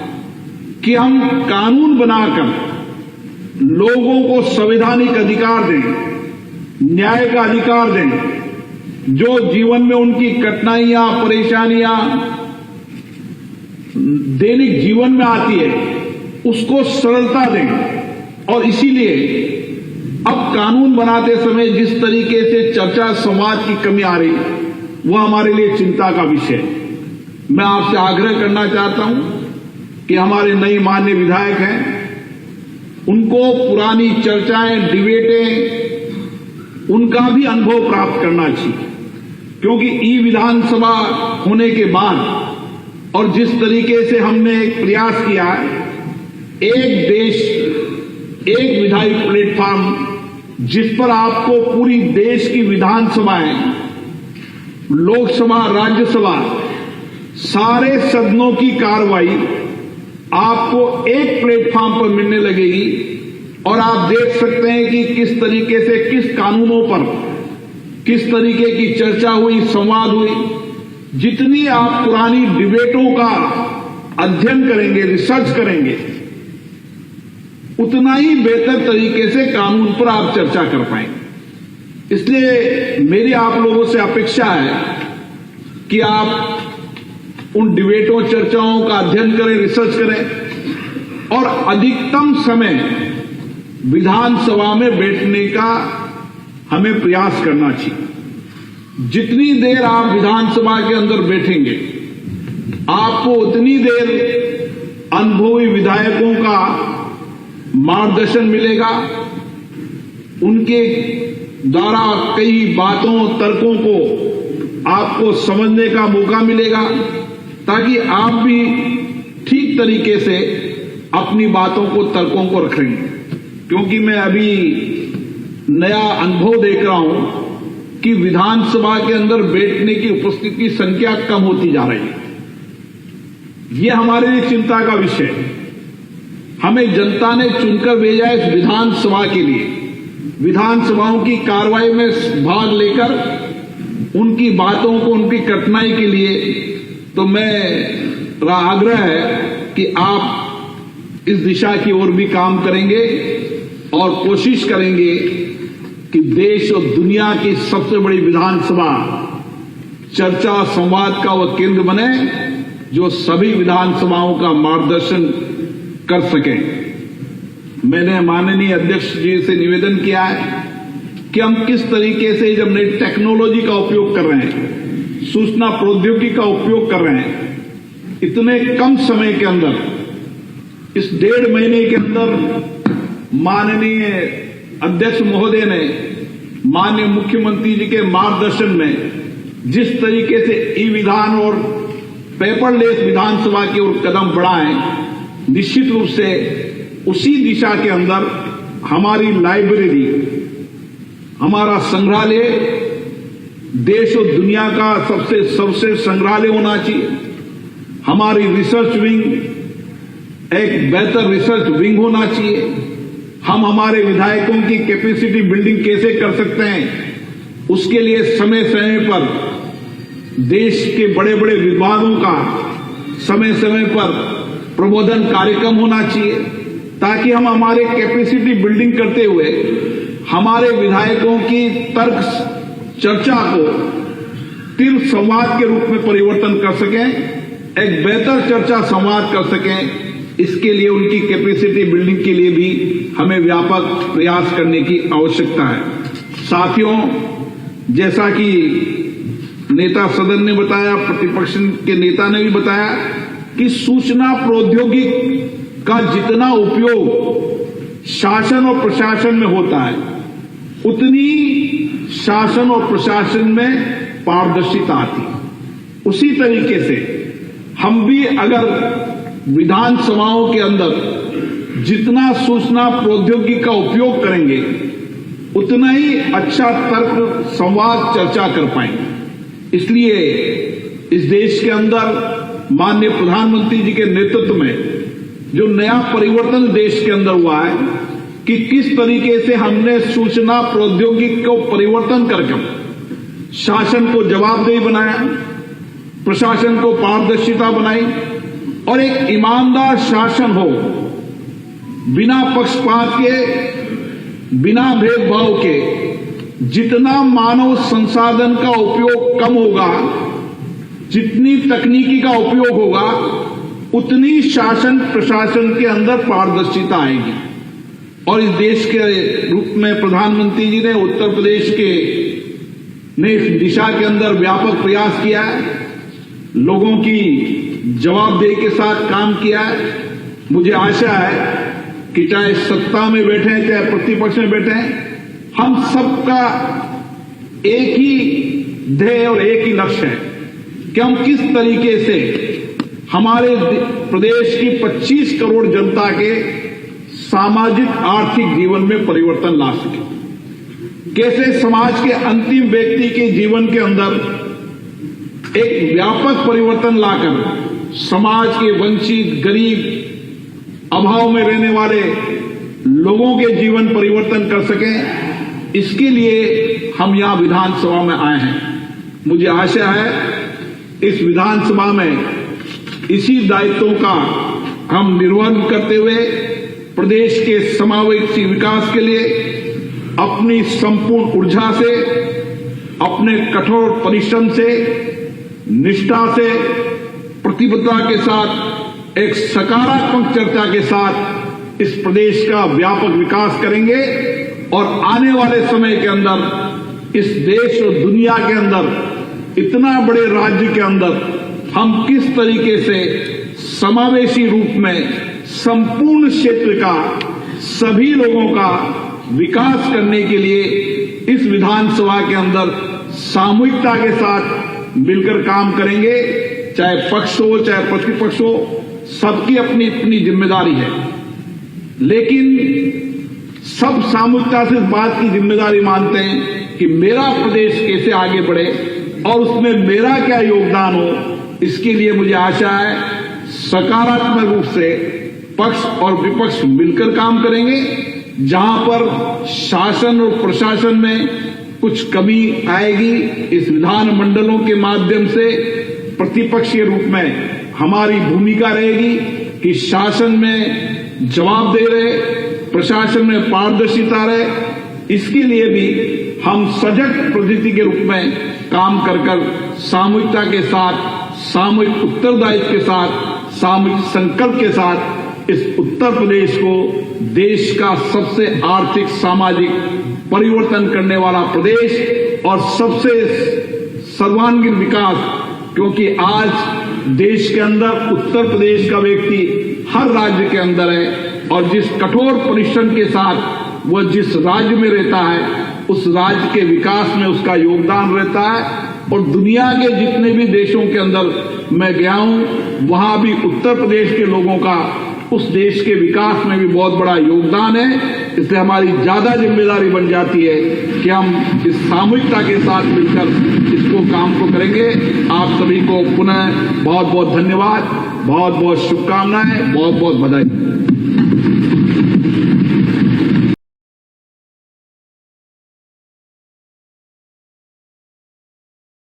कि हम कानून बनाकर लोगों को संवैधानिक अधिकार दें, न्याय का अधिकार दें, जो जीवन में उनकी कठिनाइयां, परेशानियां दैनिक जीवन में आती है उसको सरलता दें। और इसीलिए अब कानून बनाते समय जिस तरीके से चर्चा संवाद की कमी आ रही वह हमारे लिए चिंता का विषय है। मैं आपसे आग्रह करना चाहता हूं कि हमारे नए माननीय विधायक हैं, उनको पुरानी चर्चाएं, डिबेटें, उनका भी अनुभव प्राप्त करना चाहिए, क्योंकि ई विधानसभा होने के बाद और जिस तरीके से हमने एक प्रयास किया है, एक देश एक विधायी प्लेटफॉर्म, जिस पर आपको पूरी देश की विधानसभाएं, लोकसभा, राज्यसभा, सारे सदनों की कार्रवाई आपको एक प्लेटफॉर्म पर मिलने लगेगी और आप देख सकते हैं कि किस तरीके से किस कानूनों पर किस तरीके की चर्चा हुई, संवाद हुई। जितनी आप पुरानी डिबेटों का अध्ययन करेंगे, रिसर्च करेंगे, उतना ही बेहतर तरीके से कानून पर आप चर्चा कर पाएंगे। इसलिए मेरी आप लोगों से अपेक्षा है कि आप उन डिबेटों, चर्चाओं का अध्ययन करें, रिसर्च करें और अधिकतम समय विधानसभा में बैठने का हमें प्रयास करना चाहिए। जितनी देर आप विधानसभा के अंदर बैठेंगे, आपको उतनी देर अनुभवी विधायकों का मार्गदर्शन मिलेगा, उनके द्वारा कई बातों, तर्कों को आपको समझने का मौका मिलेगा, ताकि आप भी ठीक तरीके से अपनी बातों को, तर्कों को रखेंगे। क्योंकि मैं अभी नया अनुभव देख रहा हूं कि विधानसभा के अंदर बैठने की उपस्थिति की संख्या कम होती जा रही है। यह हमारे लिए चिंता का विषय है। हमें जनता ने चुनकर भेजा इस विधानसभा के लिए, विधानसभाओं की कार्रवाई में भाग लेकर उनकी बातों को, उनकी कठिनाई के लिए। तो मेरा आग्रह है कि आप इस दिशा की ओर भी काम करेंगे और कोशिश करेंगे कि देश और दुनिया की सबसे बड़ी विधानसभा चर्चा संवाद का वह केंद्र बने, जो सभी विधानसभाओं का मार्गदर्शन कर सके। मैंने माननीय अध्यक्ष जी से निवेदन किया है कि हम किस तरीके से जब नई टेक्नोलॉजी का उपयोग कर रहे हैं, सूचना प्रौद्योगिकी का उपयोग कर रहे हैं, इतने कम समय के अंदर, इस 1.5 महीने के अंदर माननीय अध्यक्ष महोदय ने माननीय मुख्यमंत्री जी के मार्गदर्शन में जिस तरीके से ई विधान और पेपरलेस विधानसभा की ओर कदम बढ़ाए, निश्चित रूप से उसी दिशा के अंदर हमारी लाइब्रेरी, हमारा संग्रहालय देश और दुनिया का सबसे सर्वश्रेष्ठ संग्रहालय होना चाहिए। हमारी रिसर्च विंग एक बेहतर रिसर्च विंग होना चाहिए। हम हमारे विधायकों की कैपेसिटी बिल्डिंग कैसे कर सकते हैं, उसके लिए समय समय पर देश के बड़े बड़े विभागों का समय समय पर प्रबोधन कार्यक्रम होना चाहिए, ताकि हम हमारे कैपेसिटी बिल्डिंग करते हुए हमारे विधायकों की तर्क चर्चा को तीव्र संवाद के रूप में परिवर्तन कर सकें, एक बेहतर चर्चा संवाद कर सकें। इसके लिए उनकी कैपेसिटी बिल्डिंग के लिए भी हमें व्यापक प्रयास करने की आवश्यकता है। साथियों, जैसा कि नेता सदन ने बताया, प्रतिपक्ष के नेता ने भी बताया कि सूचना प्रौद्योगिकी का जितना उपयोग शासन और प्रशासन में होता है, उतनी शासन और प्रशासन में पारदर्शिता आती है। उसी तरीके से हम भी अगर विधानसभाओं के अंदर जितना सूचना प्रौद्योगिकी का उपयोग करेंगे, उतना ही अच्छा तर्क संवाद चर्चा कर पाएंगे। इसलिए इस देश के अंदर माननीय प्रधानमंत्री जी के नेतृत्व में जो नया परिवर्तन देश के अंदर हुआ है कि किस तरीके से हमने सूचना प्रौद्योगिकी को परिवर्तन करके शासन को जवाबदेही बनाया, प्रशासन को पारदर्शिता बनाई और एक ईमानदार शासन हो, बिना पक्षपात के, बिना भेदभाव के। जितना मानव संसाधन का उपयोग कम होगा, जितनी तकनीकी का उपयोग होगा, उतनी शासन प्रशासन के अंदर पारदर्शिता आएगी। और इस देश के रूप में प्रधानमंत्री जी ने उत्तर प्रदेश के ने इस दिशा के अंदर व्यापक प्रयास किया है, लोगों की जवाबदेही के साथ काम किया है। मुझे आशा है कि चाहे सत्ता में बैठे हैं, चाहे प्रतिपक्ष में बैठे हैं, हम सबका एक ही ध्येय और एक ही लक्ष्य है कि हम किस तरीके से हमारे प्रदेश की 25 करोड़ जनता के सामाजिक आर्थिक जीवन में परिवर्तन ला सके, कैसे समाज के अंतिम व्यक्ति के जीवन के अंदर एक व्यापक परिवर्तन लाकर समाज के वंचित, गरीब, अभाव में रहने वाले लोगों के जीवन परिवर्तन कर सकें। इसके लिए हम यहां विधानसभा में आए हैं। मुझे आशा है इस विधानसभा में इसी दायित्वों का हम निर्वहन करते हुए प्रदेश के समावेशी विकास के लिए अपनी संपूर्ण ऊर्जा से, अपने कठोर परिश्रम से, निष्ठा से, प्रतिबद्धता के साथ, एक सकारात्मक चर्चा के साथ इस प्रदेश का व्यापक विकास करेंगे और आने वाले समय के अंदर इस देश और दुनिया के अंदर इतना बड़े राज्य के अंदर हम किस तरीके से समावेशी रूप में संपूर्ण क्षेत्र का, सभी लोगों का विकास करने के लिए इस विधानसभा के अंदर सामूहिकता के साथ मिलकर काम करेंगे। चाहे पक्ष हो, चाहे प्रतिपक्ष हो, सबकी अपनी अपनी जिम्मेदारी है, लेकिन सब सामूहिकता से इस बात की जिम्मेदारी मानते हैं कि मेरा प्रदेश कैसे आगे बढ़े और उसमें मेरा क्या योगदान हो। इसके लिए मुझे आशा है सकारात्मक रूप से पक्ष और विपक्ष मिलकर काम करेंगे। जहां पर शासन और प्रशासन में कुछ कमी आएगी, इस विधान मंडलों के माध्यम से प्रतिपक्ष के रूप में हमारी भूमिका रहेगी कि शासन में जवाबदेही रहे, प्रशासन में पारदर्शिता रहे। इसके लिए भी हम सजग प्रतिनिधि के रूप में काम कर सामूहिकता के साथ, सामूहिक उत्तरदायित्व के साथ, सामूहिक संकल्प के साथ इस उत्तर प्रदेश को देश का सबसे आर्थिक सामाजिक परिवर्तन करने वाला प्रदेश और सबसे सर्वांगीण विकास, क्योंकि आज देश के अंदर उत्तर प्रदेश का व्यक्ति हर राज्य के अंदर है और जिस कठोर परिश्रम के साथ वह जिस राज्य में रहता है उस राज्य के विकास में उसका योगदान रहता है। और दुनिया के जितने भी देशों के अंदर मैं गया हूं, वहां भी उत्तर प्रदेश के लोगों का उस देश के विकास में भी बहुत बड़ा योगदान है। इसलिए हमारी ज्यादा जिम्मेदारी बन जाती है कि हम इस सामूहिकता के साथ मिलकर इसको काम को करेंगे। आप सभी को पुनः बहुत बहुत धन्यवाद, बहुत बहुत शुभकामनाएं, बहुत बहुत बधाई।